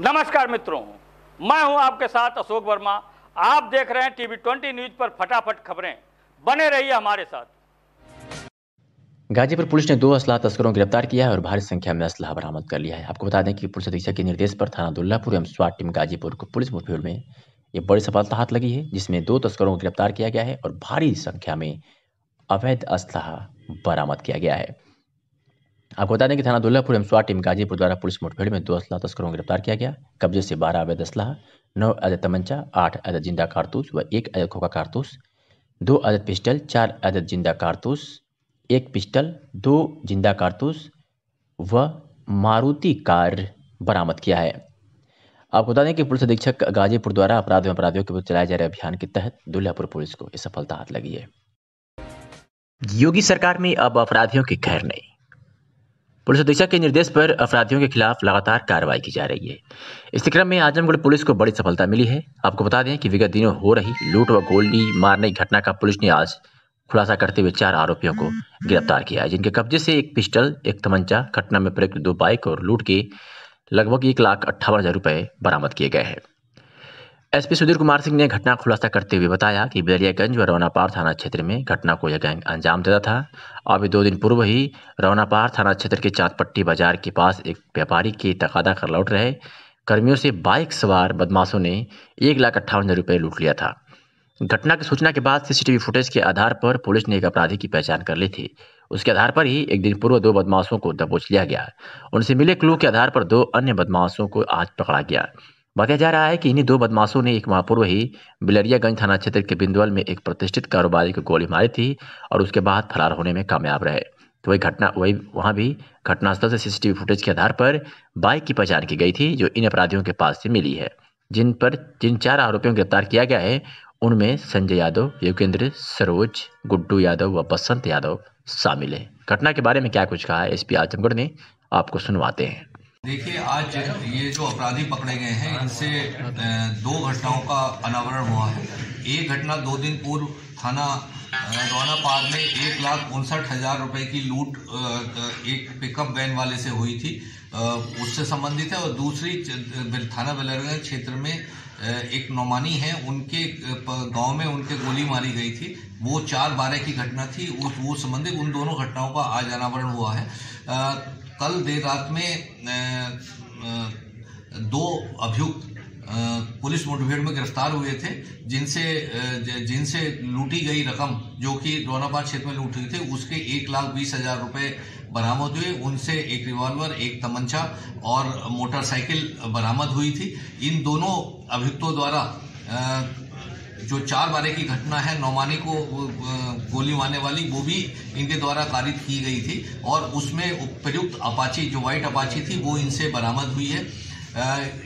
नमस्कार मित्रों, मैं हूं आपके साथ अशोक वर्मा। आप देख रहे हैं टीवी 20 न्यूज पर फटाफट खबरें। बने रहिए हमारे साथ। गाजीपुर पुलिस ने 2 असलाह तस्करों को गिरफ्तार किया है और भारी संख्या में असलाह बरामद कर लिया है। आपको बता दें कि पुलिस अधीक्षक के निर्देश पर थाना दुल्लापुर एवं स्वाट टीम गाजीपुर को पुलिस मुठभेड़ में ये बड़ी सफलता हाथ लगी है, जिसमें 2 तस्करों को गिरफ्तार किया गया है और भारी संख्या में अवैध असलाह बरामद किया गया है। आपको बता दें कि थाना दुल्लापुर एवं स्वाट टीम गाजीपुर द्वारा पुलिस मुठभेड़ में 2 असलाह तस्करों को गिरफ्तार किया गया। कब्जे से 12 अवैध असलाह, 9 अवैध तमंचा, 8 अवैध जिंदा कारतूस व 1 अवैध खोखा कारतूस, 2 अवैध पिस्टल, 4 अवैध जिंदा कारतूस, 1 पिस्टल, 2 जिंदा कारतूस व मारुति कार बरामद किया है। आपको बता दें कि पुलिस अधीक्षक गाजीपुर द्वारा अपराध एवं अपराधियों के विरुद्ध चलाए जा रहे अभियान के तहत दुल्लापुर पुलिस को ये सफलता हाथ लगी है। योगी सरकार में अब अपराधियों की खैर नहीं। पुलिस अधीक्षक के निर्देश पर अपराधियों के खिलाफ लगातार कार्रवाई की जा रही है। इस क्रम में आजमगढ़ पुलिस को बड़ी सफलता मिली है। आपको बता दें कि विगत दिनों हो रही लूट व गोली मारने की घटना का पुलिस ने आज खुलासा करते हुए 4 आरोपियों को गिरफ्तार किया है, जिनके कब्जे से 1 पिस्टल, 1 तमंचा, घटना में प्रयुक्त 2 बाइक और लूट के लगभग 1,58,000 रुपए बरामद किए गए हैं। एसपी सुधीर कुमार सिंह ने घटना का खुलासा करते हुए बताया कि बिलरियागंज व रौनापार थाना क्षेत्र में घटना को यह गैंग अंजाम देता था। अभी 2 दिन पूर्व ही रौनापार थाना क्षेत्र के चांदपट्टी बाजार के पास एक व्यापारी के तकादा कर लौट रहे कर्मियों से बाइक सवार बदमाशों ने 1,58,000 रुपए लूट लिया था। घटना की सूचना के बाद सीसीटीवी फुटेज के आधार पर पुलिस ने एक अपराधी की पहचान कर ली थी। उसके आधार पर ही एक दिन पूर्व 2 बदमाशों को दबोच लिया गया। उनसे मिले क्लू के आधार पर 2 अन्य बदमाशों को आज पकड़ा गया। बताया जा रहा है कि इन्हीं 2 बदमाशों ने 1 माह पूर्व ही बिलरियागंज थाना क्षेत्र के बिंदुवल में एक प्रतिष्ठित कारोबारी को गोली मारी थी और उसके बाद फरार होने में कामयाब रहे। तो वहां भी घटनास्थल से सीसीटीवी फुटेज के आधार पर बाइक की पहचान की गई थी, जो इन अपराधियों के पास से मिली है। जिन 4 आरोपियों को गिरफ्तार किया गया है, उनमें संजय यादव, योगेंद्र, सरोज, गुड्डू यादव व बसंत यादव शामिल है। घटना के बारे में क्या कुछ कहा है एसपी आजमगढ़ ने, आपको सुनवाते हैं। देखिए, आज ये जो अपराधी पकड़े गए हैं, इनसे 2 घटनाओं का अनावरण हुआ है। एक घटना 2 दिन पूर्व थाना रौनापार में 1,59,000 रुपए की लूट एक पिकअप वैन वाले से हुई थी, उससे संबंधित है। और दूसरी थाना बिलरियागंज क्षेत्र में एक नौमानी है, उनके गांव में उनके गोली मारी गई थी। वो 4/12 की घटना थी। वो संबंधित उन दोनों घटनाओं का आज अनावरण हुआ है। कल देर रात में 2 अभियुक्त पुलिस मुठभेड़ में गिरफ्तार हुए थे, जिनसे लूटी गई रकम, जो कि रौनापार क्षेत्र में लूटी थी, उसके 1,20,000 रुपए बरामद हुए। उनसे 1 रिवॉल्वर, 1 तमंचा और मोटरसाइकिल बरामद हुई थी। इन दोनों अभियुक्तों द्वारा जो 4/12 की घटना है, नौमानी को गोली मारने वाली, वो भी इनके द्वारा कारित की गई थी और उसमें प्रयुक्त अपाची, जो व्हाइट अपाची थी, वो इनसे बरामद हुई है।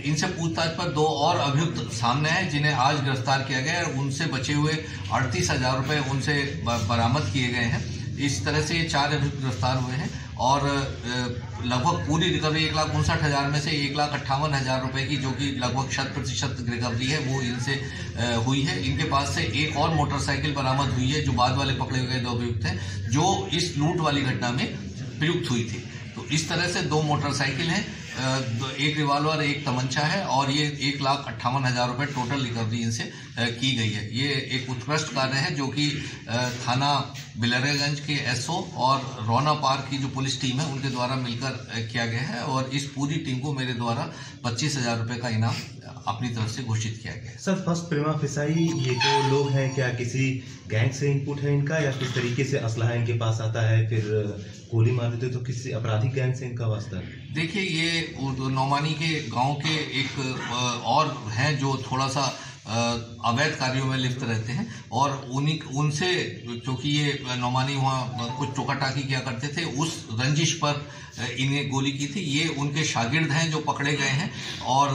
इनसे पूछताछ पर 2 और अभियुक्त सामने हैं, जिन्हें आज गिरफ्तार किया गया है। उनसे बचे हुए 38,000 रुपए उनसे बरामद किए गए हैं। इस तरह से ये 4 अभियुक्त गिरफ्तार हुए हैं और लगभग पूरी रिकवरी 1,59,000 में से 1,58,000 रुपए की, जो कि लगभग 100% रिकवरी है, वो इनसे हुई है। इनके पास से एक और मोटरसाइकिल बरामद हुई है, जो बाद वाले पकड़े गए 2 अभियुक्त हैं, जो इस लूट वाली घटना में प्रयुक्त हुई थी। तो इस तरह से 2 मोटरसाइकिल हैं, 1 रिवॉल्वर, 1 तमंचा है और ये 1,58,000 रुपए टोटल रिकवरी इनसे की गई है। ये एक उत्कृष्ट कार्य है, जो कि थाना बिलरियागंज के एसओ और रौनापार की जो पुलिस टीम है, उनके द्वारा मिलकर किया गया है और इस पूरी टीम को मेरे द्वारा 25,000 रुपए का इनाम अपनी तरफ से घोषित किया गया है। सर, फर्स्ट प्रेमा फिसाई, ये जो लोग हैं, क्या किसी गैंग से इनपुट है इनका, या किस तरीके से असलाह इनके पास आता है, फिर गोली मार देते तो किसी आपराधिक गैंग से इनका वास्ता है? देखिए, ये नौमानी के गांव के एक और हैं, जो थोड़ा सा अवैध कार्यों में लिप्त रहते हैं और उनसे, क्योंकि ये नौमानी वहाँ कुछ टोका टाकी किया करते थे, उस रंजिश पर इन्हें गोली की थी। ये उनके शागिर्द हैं जो पकड़े गए हैं और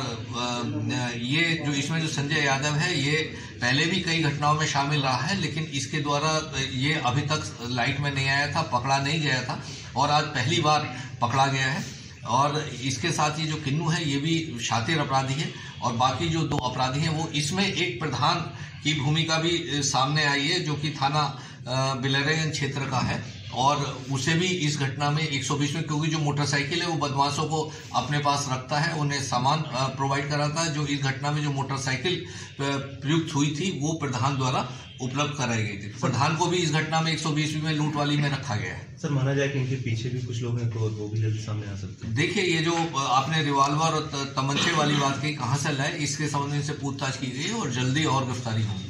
ये जो इसमें जो संजय यादव है, ये पहले भी कई घटनाओं में शामिल रहा है, लेकिन इसके द्वारा ये अभी तक लाइट में नहीं आया था, पकड़ा नहीं गया था और आज पहली बार पकड़ा गया है। और इसके साथ ये जो किन्नू है, ये भी शातिर अपराधी है और बाकी जो 2 अपराधी हैं, वो इसमें एक प्रधान की भूमिका भी सामने आई है, जो कि थाना बिलरेगंज क्षेत्र का है और उसे भी इस घटना में 120 में, क्योंकि जो मोटरसाइकिल है वो बदमाशों को अपने पास रखता है, उन्हें सामान प्रोवाइड कराता है। जो इस घटना में जो मोटरसाइकिल प्रयुक्त हुई थी वो प्रधान द्वारा उपलब्ध कराई गई थी। प्रधान को भी इस घटना में 120 में लूट वाली में रखा गया है। सर, माना जाए कि इनके पीछे भी कुछ लोग हैं तो वो भी जल्दी सामने आ सकते हैं। देखिए, ये जो आपने रिवॉल्वर और तमंचे वाली बात कही, कहाँ से लाए, इसके संबंध में इनसे पूछताछ की गई और जल्दी और गिरफ्तारी होगी।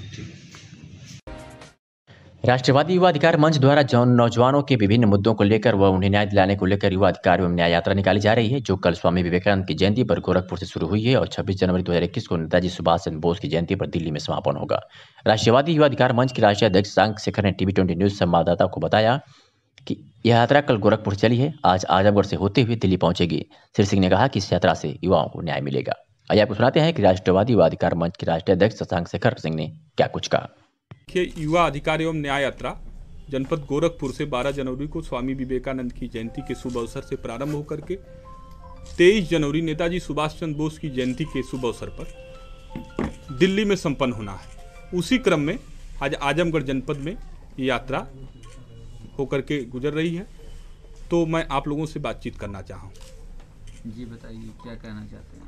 राष्ट्रवादी युवा अधिकार मंच द्वारा नौजवानों के विभिन्न मुद्दों को लेकर व उन्हें न्याय दिलाने को लेकर युवा अधिकार एवं न्याय यात्रा निकाली जा रही है, जो कल स्वामी विवेकानंद की जयंती पर गोरखपुर से शुरू हुई है और 26 जनवरी 2021 को नेताजी सुभाष चंद्र बोस की जयंती पर दिल्ली में समापन होगा। राष्ट्रवादी युवा अधिकार मंच के राष्ट्रीय अध्यक्ष शशांक शेखर ने टीवी 20 न्यूज संवाददाता को बताया कि यह यात्रा कल गोरखपुर चली है, आज आजमगढ़ से होते हुए दिल्ली पहुंचेगी। श्री सिंह ने कहा कि इस यात्रा से युवाओं को न्याय मिलेगा। आइए आपको सुनाते हैं कि राष्ट्रवादी युवा अधिकार मंच के राष्ट्रीय अध्यक्ष शशांक शेखर सिंह ने क्या कुछ कहा। युवा अधिकार एवं न्याय यात्रा जनपद गोरखपुर से 12 जनवरी को स्वामी विवेकानंद की जयंती के शुभ अवसर से प्रारंभ होकर के 23 जनवरी नेताजी सुभाष चंद्र बोस की जयंती के शुभ अवसर पर दिल्ली में संपन्न होना है। उसी क्रम में आज आजमगढ़ जनपद में ये यात्रा होकर के गुजर रही है, तो मैं आप लोगों से बातचीत करना चाहूँ। जी बताइए, क्या कहना चाहते हैं?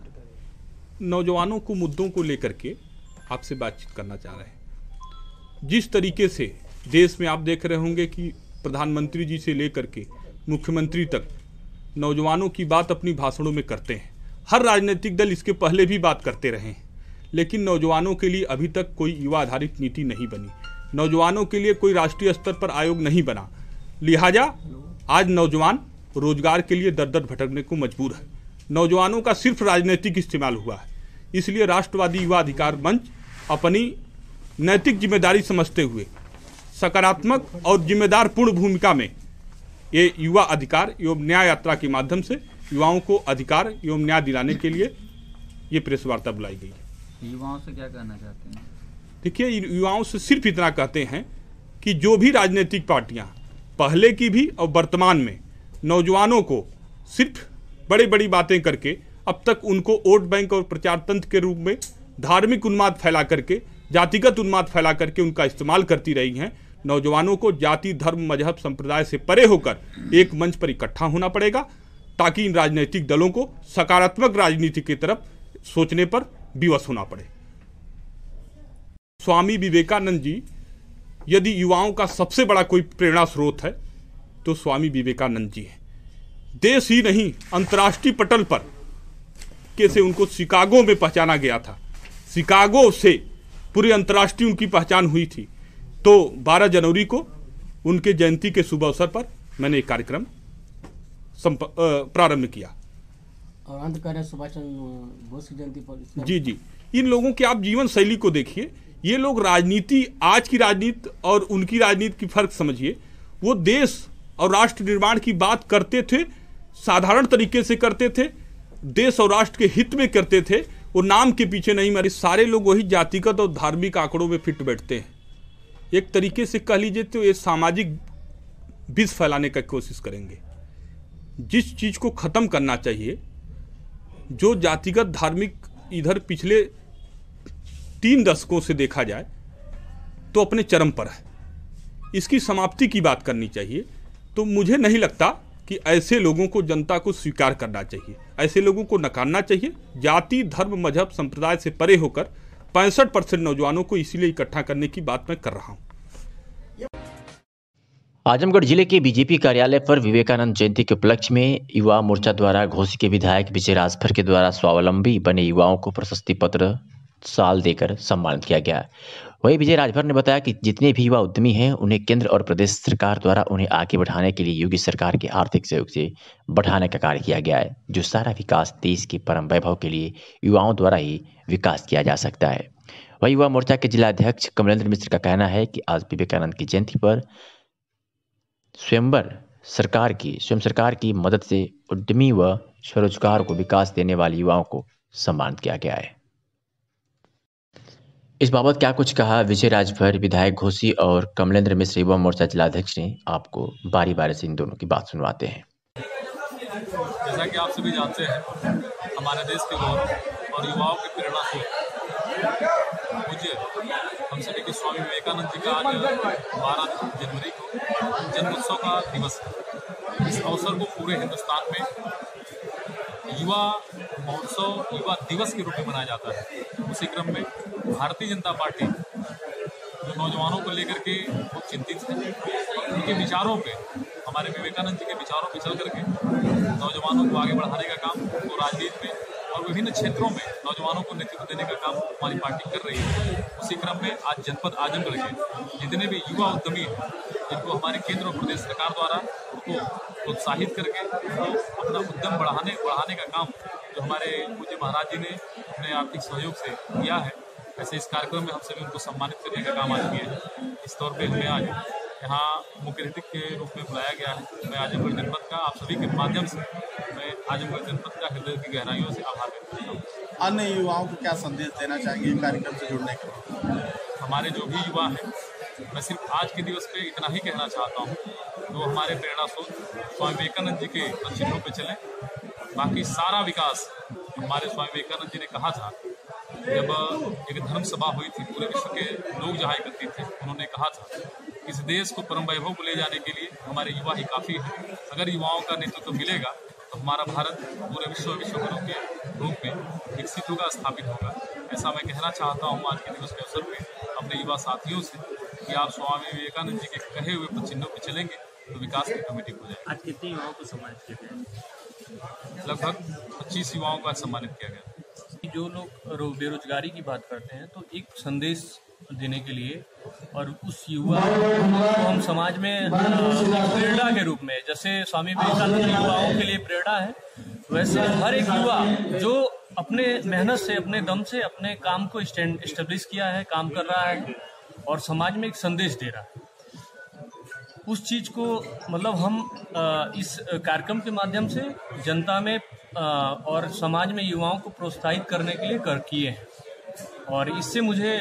नौजवानों को मुद्दों को लेकर के आपसे बातचीत करना चाह रहे हैं। जिस तरीके से देश में आप देख रहे होंगे कि प्रधानमंत्री जी से लेकर के मुख्यमंत्री तक नौजवानों की बात अपनी भाषणों में करते हैं। हर राजनीतिक दल इसके पहले भी बात करते रहे हैं, लेकिन नौजवानों के लिए अभी तक कोई युवा आधारित नीति नहीं बनी। नौजवानों के लिए कोई राष्ट्रीय स्तर पर आयोग नहीं बना। लिहाजा आज नौजवान रोजगार के लिए दर दर भटकने को मजबूर है। नौजवानों का सिर्फ राजनीतिक इस्तेमाल हुआ है। इसलिए राष्ट्रवादी युवा अधिकार मंच अपनी नैतिक जिम्मेदारी समझते हुए सकारात्मक और जिम्मेदार पूर्ण भूमिका में ये युवा अधिकार एवं न्याय यात्रा के माध्यम से युवाओं को अधिकार एवं न्याय दिलाने के लिए ये प्रेस वार्ता बुलाई गई है। युवाओं से क्या कहना चाहते हैं? देखिए, युवाओं से सिर्फ इतना कहते हैं कि जो भी राजनीतिक पार्टियां पहले की भी और वर्तमान में नौजवानों को सिर्फ बड़ी बड़ी बातें करके अब तक उनको वोट बैंक और प्रचार तंत्र के रूप में धार्मिक उन्माद फैला करके, जातिगत उन्माद फैला करके उनका इस्तेमाल करती रही हैं। नौजवानों को जाति, धर्म, मजहब, संप्रदाय से परे होकर एक मंच पर इकट्ठा होना पड़ेगा, ताकि इन राजनीतिक दलों को सकारात्मक राजनीति की तरफ सोचने पर विवश होना पड़े। स्वामी विवेकानंद जी यदि युवाओं का सबसे बड़ा कोई प्रेरणा स्रोत है तो स्वामी विवेकानंद जी हैं। देश ही नहीं, अंतर्राष्ट्रीय पटल पर कैसे उनको शिकागो में पहचाना गया था। शिकागो से पूरी अंतर्राष्ट्रीय उनकी पहचान हुई थी। तो 12 जनवरी को उनके जयंती के शुभ अवसर पर मैंने एक कार्यक्रम प्रारंभ किया। और अंत करें सुभाष चंद्र बोस की जयंती पर। जी, इन लोगों के आप जीवन शैली को देखिए। ये लोग राजनीति, आज की राजनीति और उनकी राजनीति की फर्क समझिए। वो देश और राष्ट्र निर्माण की बात करते थे, साधारण तरीके से करते थे, देश और राष्ट्र के हित में करते थे। वो नाम के पीछे नहीं मरे। सारे लोग वही जातिगत और धार्मिक आंकड़ों में फिट बैठते हैं। एक तरीके से कह लीजिए तो ये सामाजिक विष फैलाने की कोशिश करेंगे। जिस चीज को खत्म करना चाहिए, जो जातिगत धार्मिक इधर पिछले 3 दशकों से देखा जाए तो अपने चरम पर है, इसकी समाप्ति की बात करनी चाहिए। तो मुझे नहीं लगता कि ऐसे लोगों को जनता को स्वीकार करना चाहिए, ऐसे लोगों को नकारना चाहिए। जाति, धर्म, मजहब, संप्रदाय से परे होकर 65% नौजवानों को इसीलिए इकट्ठा करने की बात मैं कर रहा हूं। आजमगढ़ जिले के बीजेपी कार्यालय पर विवेकानंद जयंती के उपलक्ष्य में युवा मोर्चा द्वारा घोसी के विधायक विजय राजभर के द्वारा स्वावलंबी बने युवाओं को प्रशस्ति पत्र, साल देकर सम्मानित किया गया। वहीं विजय राजभर ने बताया कि जितने भी युवा उद्यमी हैं उन्हें केंद्र और प्रदेश सरकार द्वारा उन्हें आगे बढ़ाने के लिए योगी सरकार के आर्थिक सहयोग से बढ़ाने का कार्य किया गया है, जो सारा विकास देश के परम वैभव के लिए युवाओं द्वारा ही विकास किया जा सकता है। वहीं युवा मोर्चा के जिलाध्यक्ष कमलेंद्र मिश्र का कहना है कि आज विवेकानंद की जयंती पर स्वयं सरकार की मदद से उद्यमी व स्वरोजगार को विकास देने वाले युवाओं को सम्मानित किया गया है। इस बाबत क्या कुछ कहा विजय राजभर, विधायक घोसी और कमलेंद्र मिश्र युवा मोर्चा जिलाध्यक्ष ने, आपको बारी बारी से इन दोनों की बात सुनवाते हैं। जैसा कि आप सभी जानते हैं, हमारे देश के गौरव और युवाओं की प्रेरणा से मुझे हम सभी के कि स्वामी विवेकानंद जी का आज 12 जनवरी को जन्मोत्सव का दिवस है। इस अवसर को पूरे हिंदुस्तान में युवा महोत्सव, युवा दिवस के रूप में मनाया जाता है। उसी क्रम में भारतीय जनता पार्टी जो नौजवानों को लेकर के बहुत चिंतित है, उनके विचारों पे, हमारे विवेकानंद जी के विचारों पे चल करके नौजवानों को आगे बढ़ाने का काम, उनको राजनीति में और विभिन्न क्षेत्रों में नौजवानों को नेतृत्व देने का काम हमारी पार्टी कर रही है। उसी क्रम में आज जनपद आजमगढ़ के जितने भी युवा उद्यमी हैं, जिनको हमारे केंद्र और प्रदेश सरकार द्वारा उनको प्रोत्साहित करके उनको अपना उद्यम बढ़ाने का काम जो हमारे पूज्य महाराज जी ने अपने आर्थिक सहयोग से किया है, ऐसे इस कार्यक्रम में हम सभी उनको सम्मानित करने का काम आज किया है। इस तौर पे हमें आज यहाँ मुख्य अतिथि के रूप में बुलाया गया है। मैं आजमगढ़ जनपद का आप सभी के माध्यम से मैं आजमगढ़ जनपद का हृदय की गहराइयों से आभार व्यक्त करता हूँ। अन्य युवाओं को क्या संदेश देना चाहेंगे कार्यक्रम से जुड़ने के लिए? हमारे जो भी युवा हैं, मैं सिर्फ आज के दिवस पे इतना ही कहना चाहता हूँ, तो हमारे प्रेरणा स्रोत स्वामी विवेकानंद जी के चिन्हों पे चलें। बाकी सारा विकास हमारे स्वामी विवेकानंद जी ने कहा था, जब एक धर्म सभा हुई थी, पूरे विश्व के लोग जहाँ एकत्रित थे, उन्होंने कहा था इस देश को परम वैभव को ले जाने के लिए हमारे युवा ही काफ़ी है। अगर युवाओं का नेतृत्व मिलेगा तो हमारा भारत पूरे विश्वगुरु के रूप में विकसित होगा, स्थापित होगा। ऐसा मैं कहना चाहता हूँ आज के दिवस के अवसर पे अपने युवा साथियों से कि आप स्वामी विवेकानंद जी के कहे हुए चिन्हों पर चलेंगे तो विकास की कमेटी हो जाएगी। आज कितने युवाओं को सम्मानित किया गया? लगभग 25 युवाओं को सम्मानित किया गया। जो लोग बेरोजगारी की बात करते हैं, तो एक संदेश देने के लिए और उस युवा को हम समाज में प्रेरणा के रूप में, जैसे स्वामी विवेकानंद युवाओं के लिए प्रेरणा है, वैसे हर एक युवा जो अपने मेहनत से, अपने दम से अपने काम को एस्टेब्लिश किया है, काम कर रहा है और समाज में एक संदेश दे रहा है, उस चीज को मतलब हम इस कार्यक्रम के माध्यम से जनता में और समाज में युवाओं को प्रोत्साहित करने के लिए किए हैं। और इससे मुझे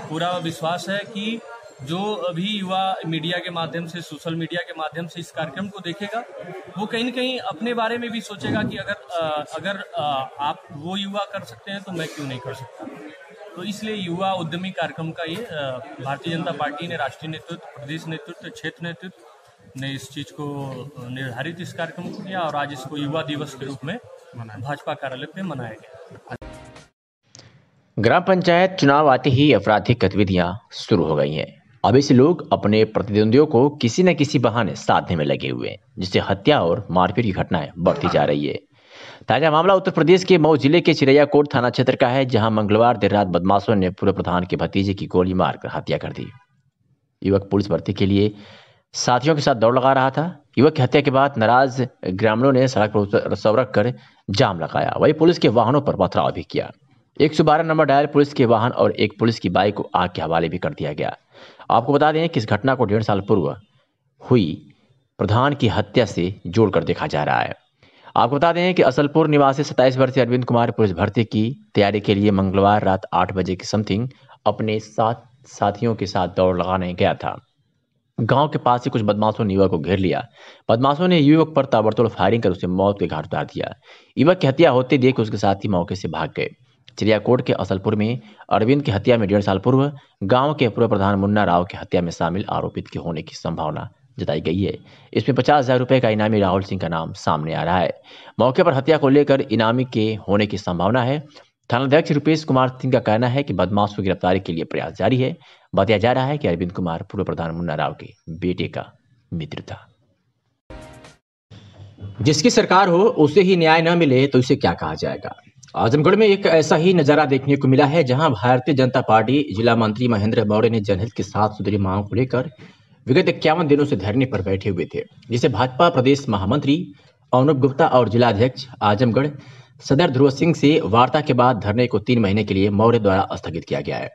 पूरा विश्वास है कि जो अभी युवा मीडिया के माध्यम से, सोशल मीडिया के माध्यम से इस कार्यक्रम को देखेगा, वो कहीं न कहीं अपने बारे में भी सोचेगा कि अगर आप वो युवा कर सकते हैं तो मैं क्यों नहीं कर सकता। तो इसलिए युवा उद्यमी कार्यक्रम का ये भारतीय जनता पार्टी ने, राष्ट्रीय नेतृत्व, प्रदेश नेतृत्व, क्षेत्र नेतृत्व ने इस चीज को निर्धारित इस कार्यक्रम को किया और आज इसको युवा दिवस के रूप में भाजपा कार्यालय पे मनाया गया। ग्राम पंचायत चुनाव आते ही आपराधिक गतिविधियां शुरू हो गई हैं। अब ऐसे लोग अपने प्रतिद्वंदियों को किसी न किसी बहाने साधने में लगे हुए हैं, जिससे हत्या और मारपीट की घटनाएं बढ़ती जा रही है। ताजा मामला उत्तर प्रदेश के मऊ जिले के चिरैयाकोट थाना क्षेत्र का है, जहां मंगलवार देर रात बदमाशों ने पूर्व प्रधान के भतीजे की गोली मारकर हत्या कर दी। युवक पुलिस भर्ती के लिए साथियों के साथ दौड़ लगा रहा था। युवक की हत्या के बाद नाराज ग्रामीणों ने सड़क पर सब रख कर जाम लगाया। वही पुलिस के वाहनों पर पथराव भी किया। 112 नंबर डायल पुलिस के वाहन और एक पुलिस की बाइक को आग के हवाले भी कर दिया गया। आपको बता दें कि इस घटना को 1.5 साल पूर्व हुई प्रधान की हत्या से जोड़कर देखा जा रहा है। आपको बता दें कि असलपुर निवासी 27 वर्षीय अरविंद कुमार पुलिस भर्ती की तैयारी के लिए मंगलवार रात 8 बजे की समथिंग अपने 7 साथियों के साथ दौड़ लगाने गया था। गांव के पास से कुछ बदमाशों ने युवक को घेर लिया। बदमाशों ने युवक पर ताबड़तोड़ फायरिंग कर उसे मौत के घाट उतार दिया। युवक की हत्या होते देख उसके साथी मौके से भाग गए। चिरैयाकोट के असलपुर में अरविंद की हत्या में 1.5 साल पूर्व गांव के पूर्व प्रधान मुन्ना राव की हत्या में शामिल आरोपित के होने की संभावना जताई गई है। इसमें 50,000 रुपए का इनामी राहुल सिंह का नाम सामने आ रहा है। मौके पर हत्या को लेकर इनामी के होने की संभावना है। थानाध्यक्ष रुपेश कुमार सिंह का कहना है कि बदमाश की गिरफ्तारी के लिए प्रयास जारी है। बताया जा रहा है कि अरविंद कुमार पूर्व प्रधान मुन्ना राव के बेटे का मित्र था। जिसकी सरकार हो उसे ही न्याय न मिले तो इसे क्या कहा जाएगा। आजमगढ़ में एक ऐसा ही नजारा देखने को मिला है, जहां भारतीय जनता पार्टी जिला मंत्री महेंद्र मौर्य ने जनहित के साथ सुधरी मांगों को लेकर विगत 51 दिनों से धरने पर बैठे हुए थे, जिसे भाजपा प्रदेश महामंत्री अनुप गुप्ता और जिलाध्यक्ष आजमगढ़ सदर ध्रुव सिंह से वार्ता के बाद धरने को 3 महीने के लिए मौर्य द्वारा स्थगित किया गया है।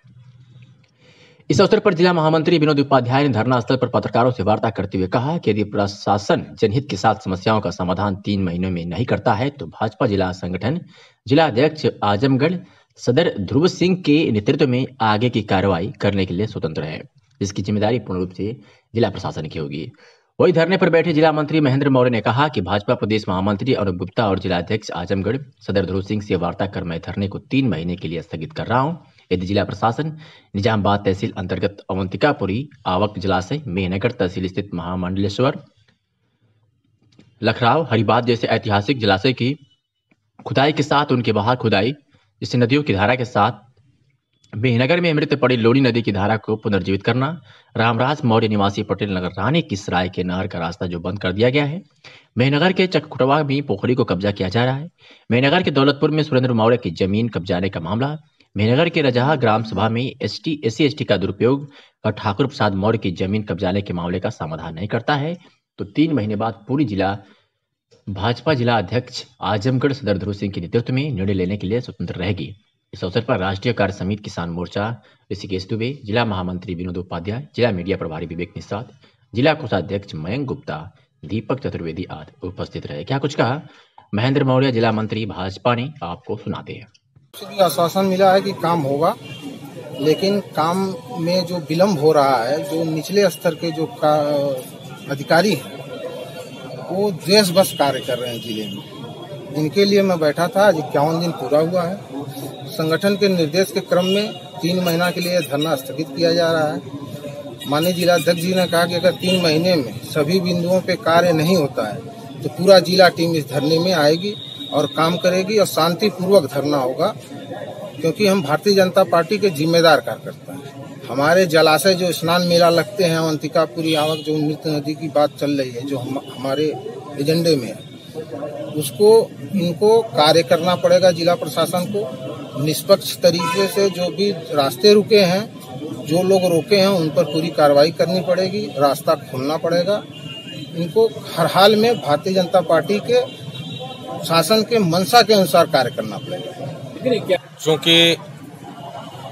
इस अवसर पर जिला महामंत्री विनोद उपाध्याय ने धरना स्थल पर पत्रकारों से वार्ता करते हुए कहा कि यदि प्रशासन जनहित के साथ समस्याओं का समाधान 3 महीनों में नहीं करता है तो भाजपा जिला संगठन जिलाध्यक्ष आजमगढ़ सदर ध्रुव सिंह के नेतृत्व में आगे की कार्रवाई करने के लिए स्वतंत्र है, जिसकी जिम्मेदारी पूर्ण रूप से जिला प्रशासन की होगी। वही धरने पर बैठे जिला मंत्री महेंद्र मौर्य ने कहा कि भाजपा प्रदेश महामंत्री अनुप गुप्ता और जिलाध्यक्ष आजमगढ़ सदर ध्रुव सिंह से वार्ता कर मैं धरने को 3 महीने के लिए स्थगित कर रहा हूं। यदि जिला प्रशासन निजामाबाद तहसील अंतर्गत अवंतिकापुरी आवक जलाशय, मेहनगर तहसील स्थित महामंडलेश्वर, लखराव, हरिबाद जैसे ऐतिहासिक जलाशय की खुदाई के साथ उनके बाहर खुदाई, जिससे नदियों की धारा के साथ मेहनगर में मृत पड़ी लोनी नदी की धारा को पुनर्जीवित करना, रामराज मौर्य निवासी पटेल नगर रानी की सराय के नहर का रास्ता जो बंद कर दिया गया है, मेहनगर के चकखुटवा में पोखरी को कब्जा किया जा रहा है, मेहनगर के दौलतपुर में सुरेंद्र मौर्य की जमीन कब्जाने का मामला, मेहनगर के रजहा ग्राम सभा में SC/SC का दुरुपयोग और ठाकुर प्रसाद मौर्य की जमीन कब्जाने के मामले का समाधान नहीं करता है, तो 3 महीने बाद पूरी जिला भाजपा जिला अध्यक्ष आजमगढ़ सदर ध्रुव सिंह के नेतृत्व में निर्णय लेने के लिए स्वतंत्र रहेगी। इस अवसर पर राष्ट्रीय कार्य समिति किसान मोर्चा ऋषिकेश दुबे, जिला महामंत्री विनोद उपाध्याय, जिला मीडिया प्रभारी विवेक निषाद, जिला कोषाध्यक्ष मयंक गुप्ता, दीपक चतुर्वेदी आदि उपस्थित रहे। क्या कुछ कहा महेंद्र मौर्य जिला मंत्री भाजपा ने, आपको सुनाते हैं। आश्वासन मिला है कि काम होगा, लेकिन काम में जो विलम्ब हो रहा है, जो निचले स्तर के जो अधिकारी हैं वो देश बस कार्य कर रहे हैं जिले में। इनके लिए मैं बैठा था, आज 51 दिन पूरा हुआ है। संगठन के निर्देश के क्रम में 3 महीना के लिए धरना स्थगित किया जा रहा है। माननीय जिलाध्यक्ष जी ने कहा कि अगर 3 महीने में सभी बिंदुओं पे कार्य नहीं होता है तो पूरा जिला टीम इस धरने में आएगी और काम करेगी और शांतिपूर्वक धरना होगा, क्योंकि हम भारतीय जनता पार्टी के जिम्मेदार कार्यकर्ता हैं। हमारे जलाशय जो स्नान मेला लगते हैं, अवंतिकापुरी आवक जो मृत नदी की बात चल रही है, जो हमारे एजेंडे में है, उसको इनको कार्य करना पड़ेगा। जिला प्रशासन को निष्पक्ष तरीके से जो भी रास्ते रुके हैं, जो लोग रोके हैं, उन पर पूरी कार्रवाई करनी पड़ेगी, रास्ता खोलना पड़ेगा। इनको हर हाल में भारतीय जनता पार्टी के शासन के मंशा के अनुसार कार्य करना पड़ेगा। क्योंकि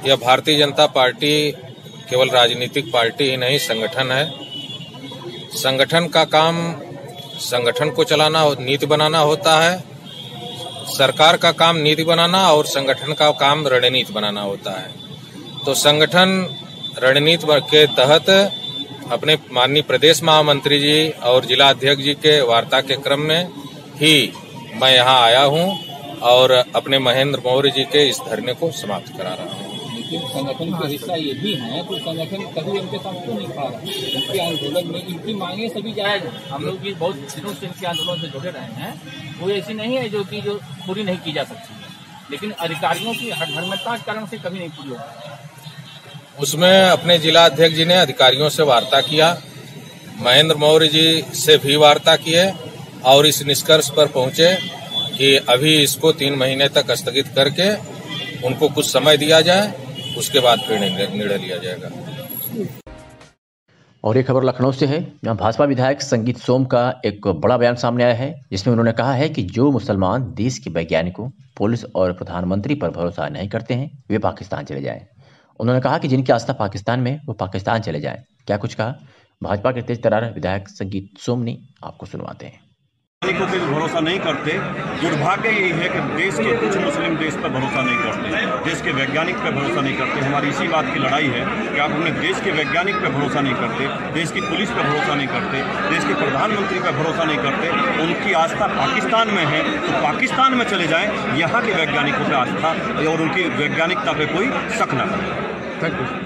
यह भारतीय जनता पार्टी केवल राजनीतिक पार्टी ही नहीं, संगठन है। संगठन का काम संगठन को चलाना, नीति बनाना होता है। सरकार का काम नीति बनाना और संगठन का काम रणनीति बनाना होता है। तो संगठन रणनीति के तहत अपने माननीय प्रदेश महामंत्री जी और जिला अध्यक्ष जी के वार्ता के क्रम में ही मैं यहाँ आया हूँ और अपने महेंद्र मौर्य जी के इस धरने को समाप्त करा रहा हूँ। लेकिन संगठन का हिस्सा ये भी है, तो संगठन कभी उनके साथ क्यों नहीं खा रहा? उनके आंदोलन में इनकी मांगे सभी जायज हैं। हम लोग भी बहुत दिनों से इनके आंदोलन से जुड़े रहे हैं। वो ऐसी नहीं है जो पूरी नहीं की जा सकती है, लेकिन अधिकारियों की हठधर्मिता के कारण से कभी नहीं पूरी होगी। उसमें अपने जिला अध्यक्ष जी ने अधिकारियों से वार्ता किया, महेंद्र मौर्य जी से भी वार्ता किए और इस निष्कर्ष पर पहुंचे कि अभी इसको 3 महीने तक स्थगित करके उनको कुछ समय दिया जाए, उसके बाद फिर निर्णय लिया जाएगा। और ये खबर लखनऊ से है, जहां भाजपा विधायक संगीत सोम का एक बड़ा बयान सामने आया है, जिसमें उन्होंने कहा है कि जो मुसलमान देश के वैज्ञानिकों, पुलिस और प्रधानमंत्री पर भरोसा नहीं करते हैं, वे पाकिस्तान चले जाएं। उन्होंने कहा कि जिनकी आस्था पाकिस्तान में, वो पाकिस्तान चले जाएं। क्या कुछ कहा भाजपा के तेज तर्रार विधायक संगीत सोम ने, आपको सुनवाते हैं। को भी भरोसा नहीं करते। दुर्भाग्य यही है कि देश के कुछ मुस्लिम देश पर भरोसा नहीं करते, देश के वैज्ञानिक पर भरोसा नहीं करते। हमारी इसी बात की लड़ाई है कि आप अपने देश के वैज्ञानिक पर भरोसा नहीं करते, देश की पुलिस पर भरोसा नहीं करते, देश के प्रधानमंत्री पर भरोसा नहीं करते। उनकी आस्था पाकिस्तान में है तो पाकिस्तान में चले जाएं, यहाँ के वैज्ञानिकों पर आस्था और उनकी वैज्ञानिकता पर कोई शक न करें। Thank you.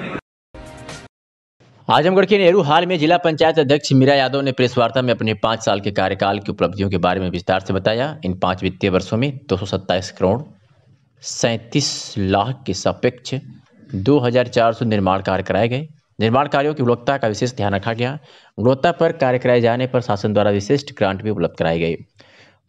आजमगढ़ के नेहरू हाल में जिला पंचायत अध्यक्ष मीरा यादव ने प्रेस वार्ता में अपने 5 साल के कार्यकाल की उपलब्धियों के बारे में विस्तार से बताया। इन 5 वित्तीय वर्षों में 227 करोड़ 37 लाख के सापेक्ष 2400 निर्माण कार्य कराए गए। निर्माण कार्यों की गुणवत्ता का विशेष ध्यान रखा गया। गुणवत्ता पर कार्य कराए जाने पर शासन द्वारा विशिष्ट ग्रांट भी उपलब्ध कराई गई।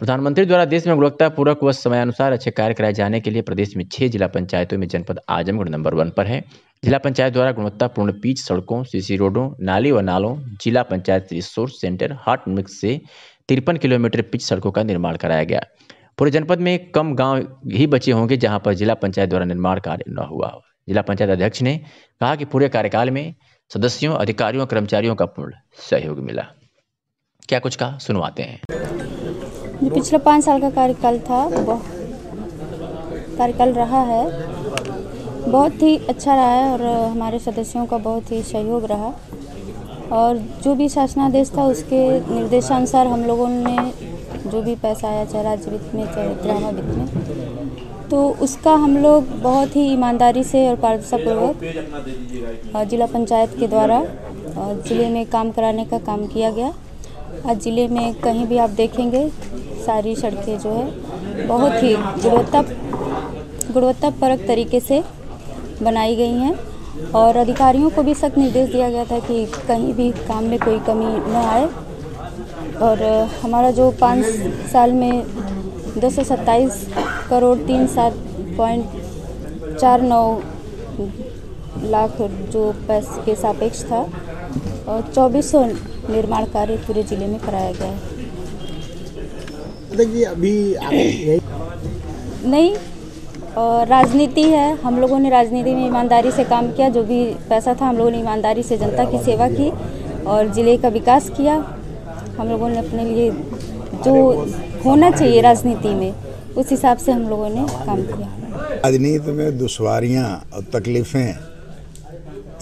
प्रधानमंत्री द्वारा देश में गुणवत्तापूर्वक व समयानुसार अच्छे कार्य कराए जाने के लिए प्रदेश में 6 जिला पंचायतों में जनपद आजमगढ़ नंबर 1 पर है। जिला पंचायत द्वारा गुणवत्तापूर्ण पिच सड़कों, सीसी रोडों, नाली व नालों, जिला panchayat resource centre hot mix से 53 किलोमीटर पिच सड़कों का निर्माण कराया गया। पूरे जनपद में कम गांव ही बचे होंगे जहां पर जिला पंचायत द्वारा निर्माण कार्य न हुआ हो। जिला पंचायत अध्यक्ष ने कहा कि पूरे कार्यकाल में सदस्यों, अधिकारियों, कर्मचारियों का पूर्ण सहयोग मिला। क्या कुछ कहा सुनवाते हैं। जो पिछले 5 साल का कार्यकाल था, कार्यकाल रहा है, बहुत ही अच्छा रहा है और हमारे सदस्यों का बहुत ही सहयोग रहा। और जो भी शासनादेश था उसके निर्देशानुसार हम लोगों ने जो भी पैसा आया, चाहे राज्य वित्त में चाहे ग्राम वित्त में, तो उसका हम लोग बहुत ही ईमानदारी से और पारदर्शितापूर्वक जिला पंचायत के द्वारा ज़िले में काम कराने का काम किया गया। आज ज़िले में कहीं भी आप देखेंगे सारी सड़कें जो है बहुत ही गुणवत्तापरक तरीके से बनाई गई हैं और अधिकारियों को भी सख्त निर्देश दिया गया था कि कहीं भी काम में कोई कमी न आए। और हमारा जो 5 साल में 227 करोड़ 37.49 लाख जो पैसे के सापेक्ष था और 2400 निर्माण कार्य पूरे जिले में कराया गया है। देखिए अभी नहीं राजनीति है, हम लोगों ने राजनीति में ईमानदारी से काम किया। जो भी पैसा था हम लोगों ने ईमानदारी से जनता की सेवा की और ज़िले का विकास किया। हम लोगों ने अपने लिए जो होना चाहिए राजनीति में उस हिसाब से हम लोगों ने काम किया। राजनीति में दुश्वारियां और तकलीफ़ें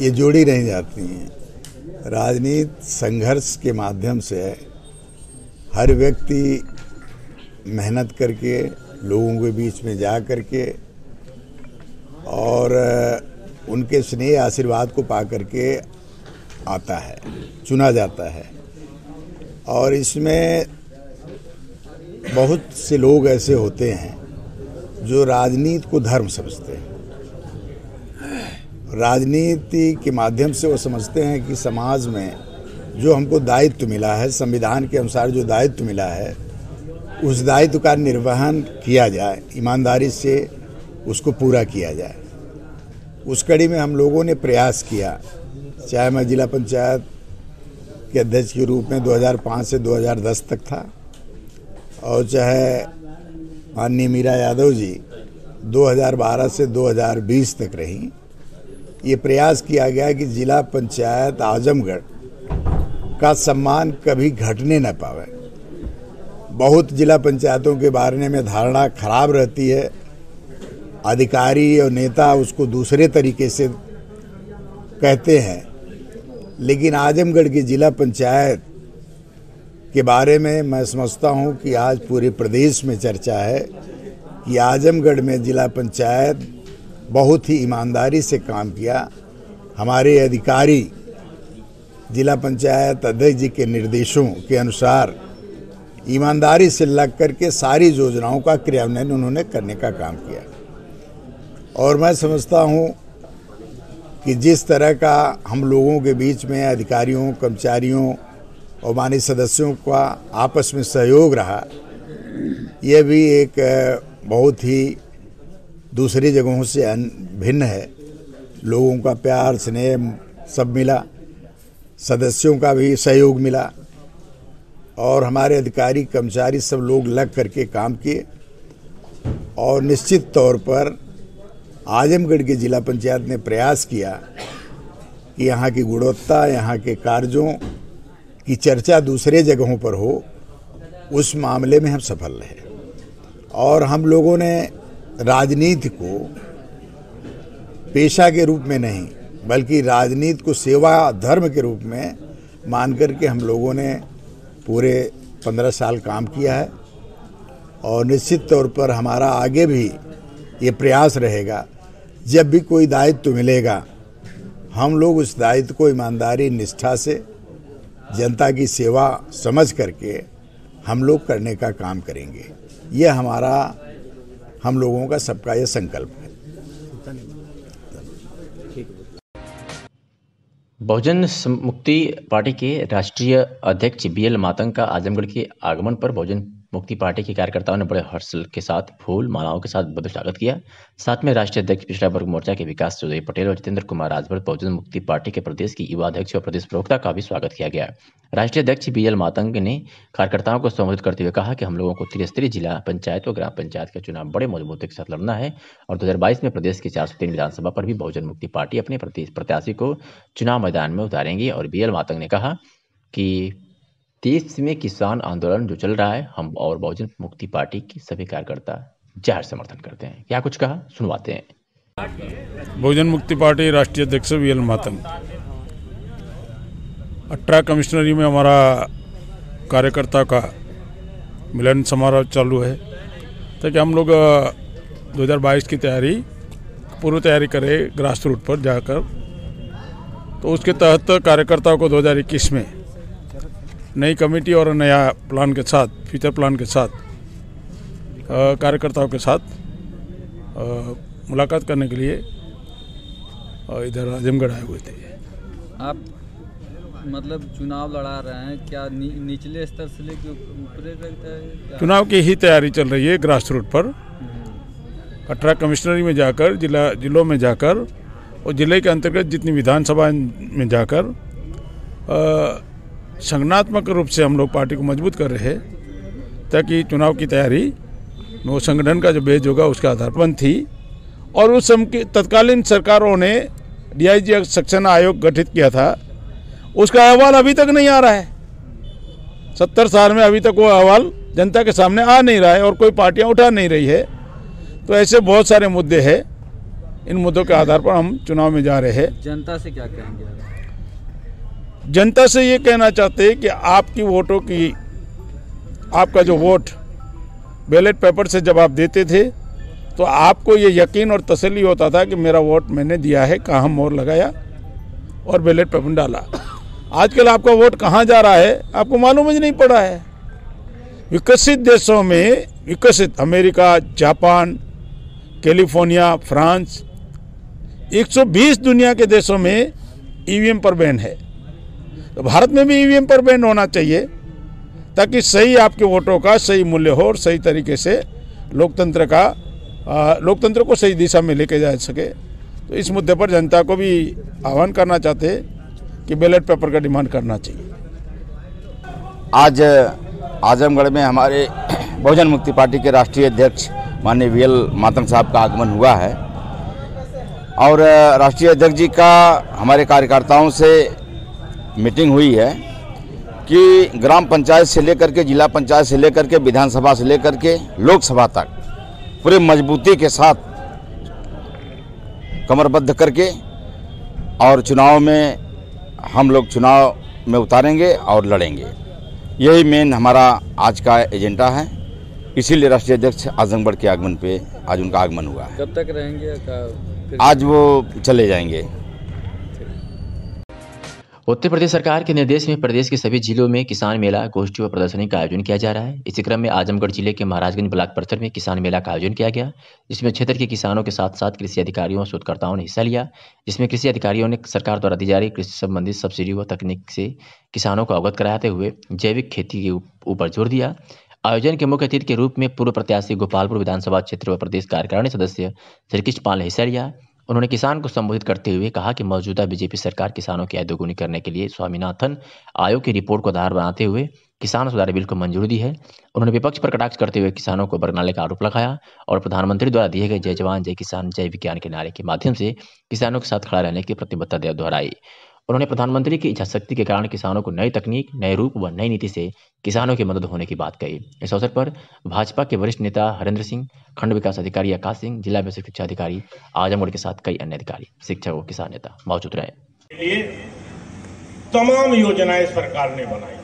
ये जोड़ी रह जाती हैं। राजनीति संघर्ष के माध्यम से हर व्यक्ति मेहनत करके लोगों के बीच में जा करके और उनके स्नेह आशीर्वाद को पा करके आता है, चुना जाता है। और इसमें बहुत से लोग ऐसे होते हैं जो राजनीति को धर्म समझते हैं। राजनीति के माध्यम से वो समझते हैं कि समाज में जो हमको दायित्व मिला है, संविधान के अनुसार जो दायित्व मिला है, उस दायित्व का निर्वहन किया जाए, ईमानदारी से उसको पूरा किया जाए। उस कड़ी में हम लोगों ने प्रयास किया, चाहे मैं जिला पंचायत के अध्यक्ष के रूप में 2005 से 2010 तक था और चाहे माननीय मीरा यादव जी 2012 से 2020 तक रहीं। ये प्रयास किया गया कि जिला पंचायत आजमगढ़ का सम्मान कभी घटने न पावे। बहुत जिला पंचायतों के बारे में धारणा खराब रहती है, अधिकारी और नेता उसको दूसरे तरीके से कहते हैं, लेकिन आजमगढ़ की जिला पंचायत के बारे में मैं समझता हूं कि आज पूरे प्रदेश में चर्चा है कि आजमगढ़ में जिला पंचायत बहुत ही ईमानदारी से काम किया। हमारे अधिकारी जिला पंचायत अध्यक्ष जी के निर्देशों के अनुसार ईमानदारी से लग करके सारी योजनाओं का क्रियान्वयन उन्होंने करने का काम किया। और मैं समझता हूं कि जिस तरह का हम लोगों के बीच में अधिकारियों, कर्मचारियों और माननीय सदस्यों का आपस में सहयोग रहा, यह भी एक बहुत ही दूसरी जगहों से भिन्न है। लोगों का प्यार, स्नेह सब मिला, सदस्यों का भी सहयोग मिला और हमारे अधिकारी, कर्मचारी सब लोग लग करके काम किए। और निश्चित तौर पर आजमगढ़ के जिला पंचायत ने प्रयास किया कि यहाँ की गुणवत्ता, यहाँ के कार्यों की चर्चा दूसरे जगहों पर हो। उस मामले में हम सफल रहे और हम लोगों ने राजनीति को पेशा के रूप में नहीं बल्कि राजनीति को सेवा धर्म के रूप में मान करके हम लोगों ने पूरे 15 साल काम किया है। और निश्चित तौर पर हमारा आगे भी ये प्रयास रहेगा, जब भी कोई दायित्व मिलेगा हम लोग उस दायित्व को ईमानदारी, निष्ठा से जनता की सेवा समझ करके हम लोग करने का काम करेंगे। ये हमारा, हम लोगों का सबका ये संकल्प है। बहुजन मुक्ति पार्टी के राष्ट्रीय अध्यक्ष BL मातंग का आजमगढ़ के आगमन पर बहुजन मुक्ति पार्टी के कार्यकर्ताओं ने बड़े हर्ष के साथ फूल मालाओं के साथ भव्य स्वागत किया। साथ में राष्ट्रीय अध्यक्ष पिछड़ा वर्ग मोर्चा के विकास चौधरी पटेल और जितेंद्र कुमार राजभर बहुजन मुक्ति पार्टी के प्रदेश की युवा अध्यक्ष और प्रदेश प्रवक्ता का भी स्वागत किया गया। राष्ट्रीय अध्यक्ष BL मातंग ने कार्यकर्ताओं को संबोधित करते हुए कहा कि हम लोगों को त्रिस्तरीय जिला पंचायत और ग्राम पंचायत का चुनाव बड़े मजबूती के साथ लड़ना है और 2022 में प्रदेश की 403 विधानसभा पर भी बहुजन मुक्ति पार्टी अपने प्रत्याशी को चुनाव मैदान में उतारेंगी। और BL मातंग ने कहा कि देश में किसान आंदोलन जो चल रहा है, हम और बहुजन मुक्ति पार्टी के सभी कार्यकर्ता जाहिर समर्थन करते हैं। क्या कुछ कहा, सुनवाते हैं। बहुजन मुक्ति पार्टी राष्ट्रीय अध्यक्ष BL मातंग, 18 कमिश्नरी में हमारा कार्यकर्ता का मिलन समारोह चालू है ताकि हम लोग 2022 की तैयारी पूर्व तैयारी करे ग्रास रूट पर जाकर। तो उसके तहत कार्यकर्ताओं को 2021 में नई कमेटी और नया प्लान के साथ, फ्यूचर प्लान के साथ कार्यकर्ताओं के साथ मुलाकात करने के लिए इधर आजमगढ़ आए हुए थे। आप मतलब चुनाव लड़ा रहे हैं, क्या निचले स्तर से लेकर ऊपरी तक चुनाव की ही तैयारी चल रही है ग्रास रूट पर। 18 कमिश्नरी में जाकर, जिलों में जाकर और जिले के अंतर्गत जितनी विधानसभा में जाकर संगठनात्मक रूप से हम लोग पार्टी को मजबूत कर रहे हैं, ताकि चुनाव की तैयारी में वो संगठन का जो बेज होगा उसके आधार पर थी। और उस समय की तत्कालीन सरकारों ने DIG सक्षम आयोग गठित किया था, उसका अहवाल अभी तक नहीं आ रहा है। 70 साल में अभी तक वो अहवाल जनता के सामने आ नहीं रहा है और कोई पार्टियां उठा नहीं रही है। तो ऐसे बहुत सारे मुद्दे हैं, इन मुद्दों के आधार पर हम चुनाव में जा रहे हैं। जनता से क्या कहेंगे? जनता से ये कहना चाहते हैं कि आपकी वोटों की, आपका जो वोट बैलेट पेपर से जब आप देते थे तो आपको ये यकीन और तसल्ली होता था कि मेरा वोट मैंने दिया है, कहाँ मोहर लगाया और बैलेट पेपर डाला। आजकल आपका वोट कहाँ जा रहा है आपको मालूम ही नहीं पड़ा है। विकसित देशों में, विकसित अमेरिका, जापान, कैलिफोर्निया, फ्रांस, 120 दुनिया के देशों में EVM पर बैन है। तो भारत में भी EVM पर बैन होना चाहिए, ताकि सही आपके वोटों का सही मूल्य हो और सही तरीके से लोकतंत्र को सही दिशा में लेके जा सके। तो इस मुद्दे पर जनता को भी आह्वान करना चाहते हैं कि बैलेट पेपर का डिमांड करना चाहिए। आज आजमगढ़ में हमारे बहुजन मुक्ति पार्टी के राष्ट्रीय अध्यक्ष माननीय VL मातंग साहब का आगमन हुआ है और राष्ट्रीय अध्यक्ष जी का हमारे कार्यकर्ताओं से मीटिंग हुई है कि ग्राम पंचायत से लेकर के, जिला पंचायत से लेकर के, विधानसभा से लेकर के लोकसभा तक पूरे मजबूती के साथ कमरबद्ध करके और चुनाव में हम लोग चुनाव में उतारेंगे और लड़ेंगे। यही मेन हमारा आज का एजेंडा है। इसीलिए राष्ट्रीय अध्यक्ष आजमगढ़ के आगमन पे आज उनका आगमन हुआ है। कब तक रहेंगे? आज वो चले जाएंगे। उत्तर प्रदेश सरकार के निर्देश में प्रदेश के सभी जिलों में किसान मेला, गोष्ठी व प्रदर्शनी का आयोजन किया जा रहा है। इसी क्रम में आजमगढ़ जिले के महाराजगंज ब्लॉक परिसर में किसान मेला का आयोजन किया गया, जिसमें क्षेत्र के किसानों के साथ साथ कृषि अधिकारियों और शोधकर्ताओं ने हिस्सा लिया। जिसमें कृषि अधिकारियों ने सरकार द्वारा दी जा रही कृषि संबंधित सब्सिडी व तकनीक से किसानों को अवगत कराते हुए जैविक खेती के ऊपर जोर दिया। आयोजन के मुख्य अतिथि के रूप में पूर्व प्रत्याशी गोपालपुर विधानसभा क्षेत्र व प्रदेश कार्यकारिणी सदस्य श्री कृष्ण पाल ने हिस्सा लिया। उन्होंने किसान को संबोधित करते हुए कहा कि मौजूदा बीजेपी सरकार किसानों की आय दोगुनी करने के लिए स्वामीनाथन आयोग की रिपोर्ट को आधार बनाते हुए किसान सुधार बिल को मंजूरी दी है। उन्होंने विपक्ष पर कटाक्ष करते हुए किसानों को बरगलाने का आरोप लगाया और प्रधानमंत्री द्वारा दिए गए जय जवान जय किसान जय विज्ञान के नारे के माध्यम से किसानों के साथ खड़ा रहने की प्रतिबद्धता दोहराई। उन्होंने प्रधानमंत्री की इच्छा शक्ति के कारण किसानों को नई तकनीक, नए रूप व नई नीति से किसानों की मदद होने की बात कही। इस अवसर पर भाजपा के वरिष्ठ नेता हरेंद्र सिंह, खंड विकास अधिकारी आकाश सिंह, जिला बेसिक शिक्षा अधिकारी आजमगढ़ के साथ कई अन्य अधिकारी, शिक्षक व किसान नेता मौजूद रहे। ये तमाम योजनाएं सरकार ने बनाई।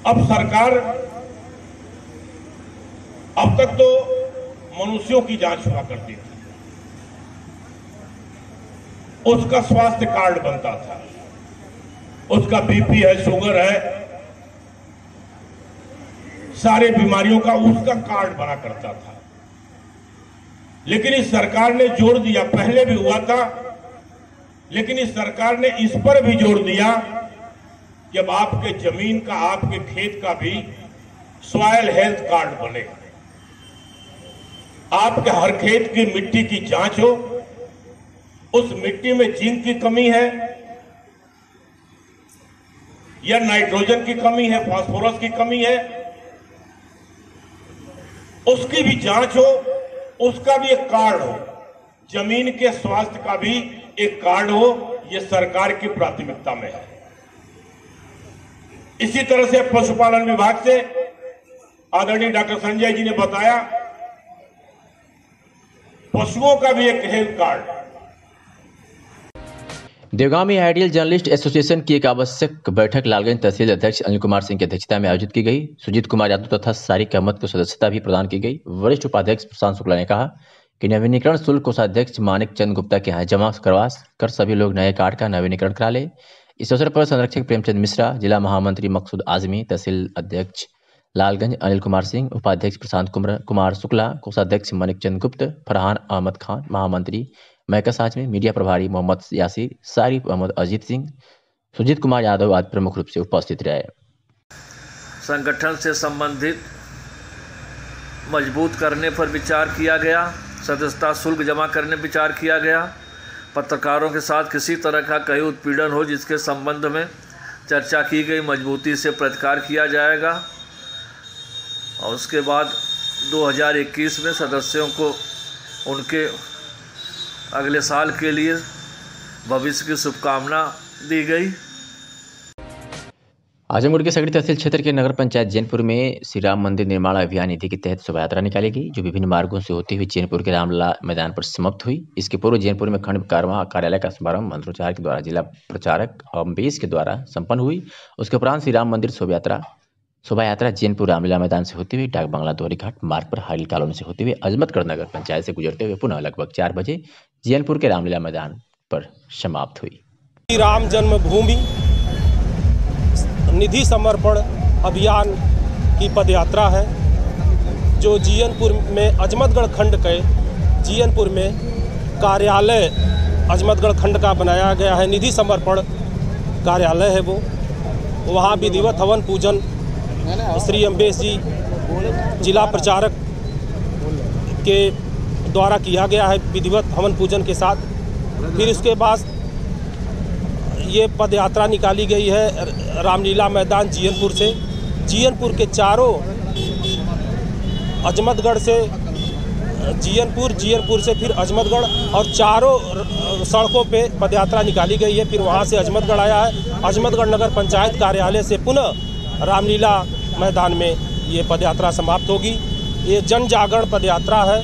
अब सरकार, अब तक तो मनुष्यों की जांच हुआ करती थी, उसका स्वास्थ्य कार्ड बनता था, उसका बीपी है, शुगर है, सारे बीमारियों का उसका कार्ड बना करता था। लेकिन इस सरकार ने जोर दिया, पहले भी हुआ था, लेकिन इस सरकार ने इस पर भी जोर दिया कि अब आपके जमीन का, आपके खेत का भी सॉइल हेल्थ कार्ड बने। आपके हर खेत की मिट्टी की जांच हो, उस मिट्टी में जिंक की कमी है या नाइट्रोजन की कमी है, फास्फोरस की कमी है, उसकी भी जांच हो, उसका भी एक कार्ड हो, जमीन के स्वास्थ्य का भी एक कार्ड हो। यह सरकार की प्राथमिकता में है। इसी तरह से पशुपालन विभाग से आदरणीय डॉक्टर संजय जी ने बताया, पशुओं का भी एक हेल्थ कार्ड। देवगांव में आइडियल जर्नलिस्ट एसोसिएशन की एक आवश्यक बैठक लालगंज तहसील अध्यक्ष अनिल कुमार सिंह की अध्यक्षता में आयोजित की गई। सुजीत कुमार यादव तथा सारिक अहमद को सदस्यता भी प्रदान की गई। वरिष्ठ उपाध्यक्ष प्रशांत शुक्ला ने कहा कि नवीनीकरण शुल्क कोषाध्यक्ष मानिक चंद गुप्ता के यहाँ जमा करवा कर सभी लोग नए कार्ड का नवीनीकरण करा ले। इस अवसर पर संरक्षक प्रेमचंद मिश्रा, जिला महामंत्री मकसूद आजमी, तहसील अध्यक्ष लालगंज अनिल कुमार सिंह, उपाध्यक्ष प्रशांत कुमार शुक्ला, कोषाध्यक्ष मानिक चंद गुप्त, फरहान अहमद खान, महामंत्री मैकस आजमी, मीडिया प्रभारी मोहम्मद यासिर, सारिफ अहमद, अजीत सिंह, सुजीत कुमार यादव आदि प्रमुख रूप से उपस्थित रहे। संगठन से संबंधित मजबूत करने पर विचार किया गया। सदस्यता शुल्क जमा करने पर विचार किया गया। पत्रकारों के साथ किसी तरह का कहीं उत्पीड़न हो जिसके संबंध में चर्चा की गई, मजबूती से प्रतिकार किया जाएगा। और उसके बाद 2021 में सदस्यों को उनके अगले साल के लिए भविष्य की शुभकामना दी गई। आजमगढ़ के सगड़ी तहसील क्षेत्र के नगर पंचायत जैनपुर में श्री राम मंदिर निर्माण अभियान निधि के तहत शोभा यात्रा निकाली गई, जो विभिन्न मार्गों से होती हुई जैनपुर के रामलला मैदान पर समाप्त हुई। इसके पूर्व जैनपुर में खंड कार्यालय का शुभारंभ मंत्रोच्चार के द्वारा जिला प्रचारक अम्बेश के द्वारा संपन्न हुई। उसके उपरांत श्री राम मंदिर शोभा यात्रा जैनपुर रामलीला मैदान से होते हुए डाक बंगला दोहरी घाट मार्ग पर हाइल कॉलोनी से होते हुए अजमतगढ़ नगर पंचायत से गुजरते हुए पुनः लगभग 4 बजे जैनपुर के रामलीला मैदान पर समाप्त हुई। राम जन्मभूमि निधि समर्पण अभियान की पदयात्रा है, जो जीयनपुर में अजमतगढ़ खंड के जीयनपुर में कार्यालय अजमतगढ़ खंड का बनाया गया है। निधि समर्पण कार्यालय है वो, वहाँ विधिवत हवन पूजन श्री अम्बेश जी जिला प्रचारक के द्वारा किया गया है, विधिवत हवन पूजन के साथ। फिर उसके बाद ये पद यात्रा निकाली गई है रामलीला मैदान जीयनपुर से। जीयनपुर के चारों अजमतगढ़ से जीयनपुर से फिर अजमतगढ़ और चारों सड़कों पे पदयात्रा निकाली गई है। फिर वहाँ से अजमतगढ़ आया है। अजमतगढ़ नगर पंचायत कार्यालय से पुनः रामलीला मैदान में ये पदयात्रा समाप्त होगी। ये जन जागरण पदयात्रा है,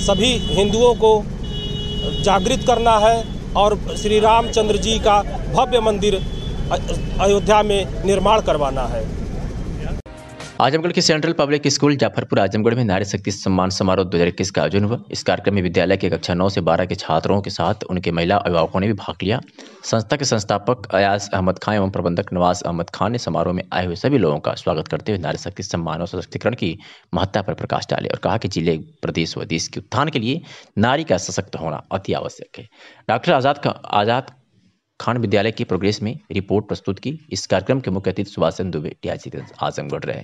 सभी हिंदुओं को जागृत करना है और श्री रामचंद्र जी का भव्य मंदिर अयोध्या में निर्माण करवाना है। आजमगढ़ के central public school Jafarpur Azamgarh में नारी शक्ति सम्मान समारोह 2021 का आयोजन हुआ। इस कार्यक्रम में विद्यालय के कक्षा 9 से 12 के छात्रों के साथ उनके महिला अभिभावकों ने भी भाग लिया। संस्था के संस्थापक अयाज अहमद खान एवं प्रबंधक नवाज अहमद खान ने समारोह में आए हुए सभी लोगों का स्वागत करते हुए नारी शक्ति सम्मान और सशक्तिकरण की महत्ता पर प्रकाश डाले और कहा कि जिले, प्रदेश व देश के उत्थान के लिए नारी का सशक्त होना अति आवश्यक है। डॉक्टर आजाद खान विद्यालय की प्रोग्रेस में रिपोर्ट प्रस्तुत की। इस कार्यक्रम के मुख्य अतिथि सुभाष चंद्र दुबे डीआईजी आजमगढ़ रहे।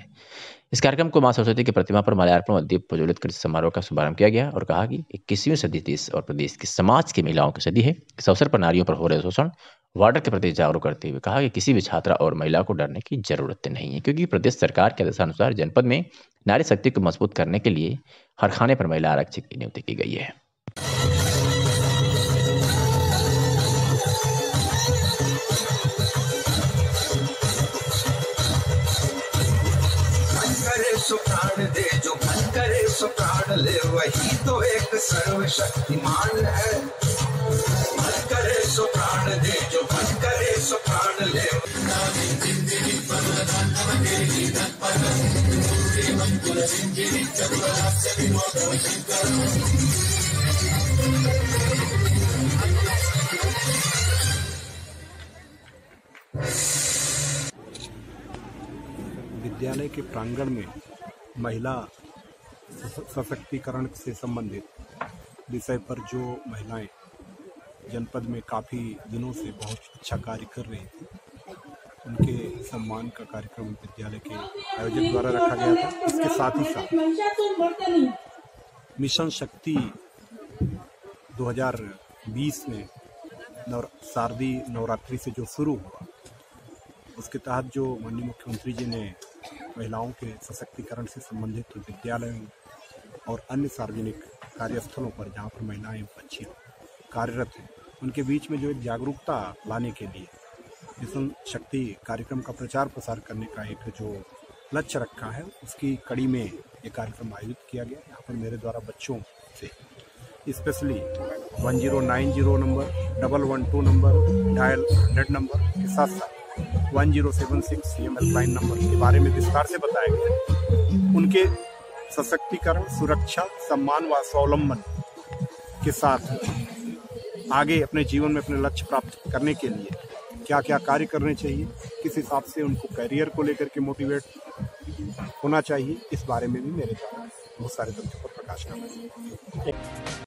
इस कार्यक्रम को मां सरस्वती की प्रतिमा पर माल्यार्पण और दीप प्रज्वलित कर समारोह का शुभारंभ किया गया और कहा कि 21वीं सदी देश और प्रदेश के समाज की महिलाओं की सदी है। इस अवसर पर नारियों पर हो रहे शोषण वार्डर के प्रति जागरूक करते हुए कहा कि किसी भी छात्रा और महिला को डरने की जरूरत नहीं है, क्योंकि प्रदेश सरकार के आदेशानुसार जनपद में नारी शक्ति को मजबूत करने के लिए हर खाने पर महिला आरक्षक की नियुक्ति की गई है। सो प्राण दे, जो मन करे सो प्राण ले, वही तो एक सर्वशक्तिमान है। मन करे सो प्राण दे, जो मन करे सो प्राण ले। विद्यालय के प्रांगण में महिला सशक्तिकरण से संबंधित विषय पर जो महिलाएं जनपद में काफ़ी दिनों से बहुत अच्छा कार्य कर रही थी, उनके सम्मान का कार्यक्रम विद्यालय के आयोजक द्वारा रखा गया था। इसके साथ ही साथ मिशन शक्ति 2020 में शारदीय नवरात्रि से जो शुरू हुआ, उसके तहत जो माननीय मुख्यमंत्री जी ने महिलाओं के सशक्तिकरण से संबंधित विद्यालयों और अन्य सार्वजनिक कार्यस्थलों पर जहां पर महिलाएं बच्चियां कार्यरत हैं, उनके बीच में जो एक जागरूकता लाने के लिए मिशन शक्ति कार्यक्रम का प्रचार प्रसार करने का एक जो लक्ष्य रखा है, उसकी कड़ी में ये कार्यक्रम आयोजित किया गया। यहाँ पर मेरे द्वारा बच्चों से specially 1090 number, 112 number, dial 100 number के साथ साथ 1076 CM हेल्पलाइन नंबर के बारे में विस्तार से बताया गया। उनके सशक्तिकरण, सुरक्षा, सम्मान व स्वावलंबन के साथ आगे अपने जीवन में अपने लक्ष्य प्राप्त करने के लिए क्या क्या कार्य करने चाहिए, किस हिसाब से उनको करियर को लेकर के मोटिवेट होना चाहिए, इस बारे में भी मेरे द्वारा बहुत सारे तथ्यों पर प्रकाश डाला।